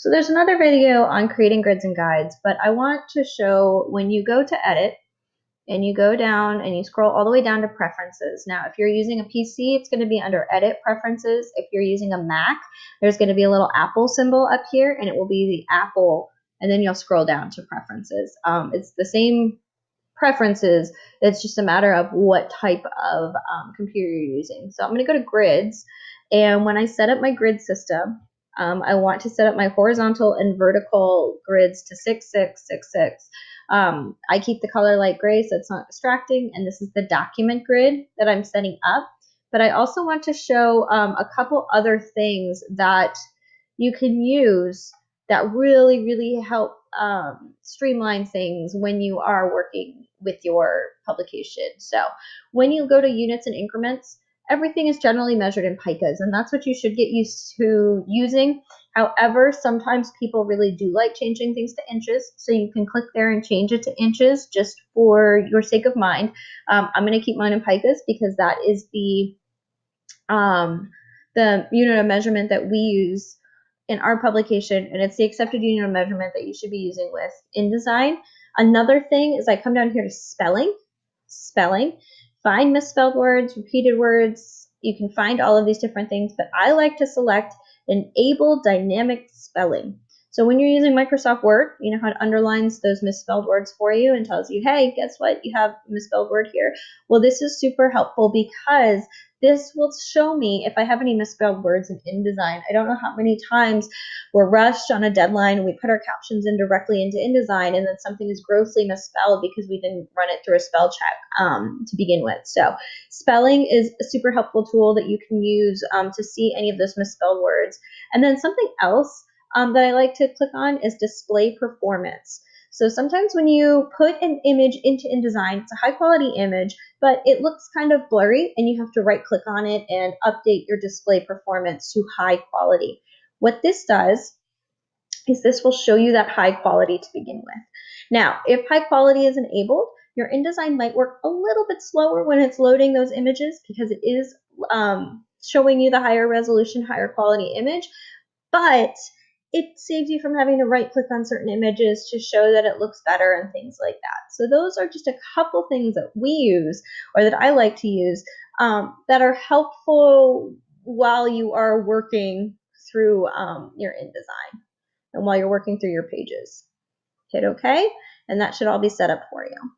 So there's another video on creating grids and guides, but I want to show when you go to edit and you go down and you scroll all the way down to preferences. Now, if you're using a PC, it's going to be under edit preferences. If you're using a Mac, there's going to be a little Apple symbol up here and it will be the Apple, and then you'll scroll down to preferences. It's the same preferences. It's just a matter of what type of computer you're using. So I'm going to go to grids, and when I set up my grid system, I want to set up my horizontal and vertical grids to 6, 6, 6, 6. I keep the color light gray so it's not distracting, and this is the document grid that I'm setting up. But I also want to show a couple other things that you can use that really help streamline things when you are working with your publication. So when you go to units and increments, everything is generally measured in picas, and that's what you should get used to using. However, sometimes people really do like changing things to inches, so you can click there and change it to inches just for your sake of mind. I'm going to keep mine in picas because that is the unit of measurement that we use in our publication, and it's the accepted unit of measurement that you should be using with InDesign. Another thing is I come down here to spelling, find misspelled words, repeated words. You can find all of these different things, but I like to select enable dynamic spelling. So when you're using Microsoft Word, you know how it underlines those misspelled words for you and tells you, hey, guess what? You have a misspelled word here. Well, this is super helpful because this will show me if I have any misspelled words in InDesign. I don't know how many times we're rushed on a deadline and we put our captions in directly into InDesign and then something is grossly misspelled because we didn't run it through a spell check to begin with. So spelling is a super helpful tool that you can use to see any of those misspelled words. And then something else that I like to click on is display performance. So sometimes when you put an image into InDesign, it's a high quality image, but it looks kind of blurry and you have to right click on it and update your display performance to high quality. What this does is this will show you that high quality to begin with. Now, if high quality is enabled, your InDesign might work a little bit slower when it's loading those images because it is showing you the higher resolution, higher quality image, but it saves you from having to right click on certain images to show that it looks better and things like that. So those are just a couple things that we use or that I like to use that are helpful while you are working through your InDesign and while you're working through your pages. Hit OK, and that should all be set up for you.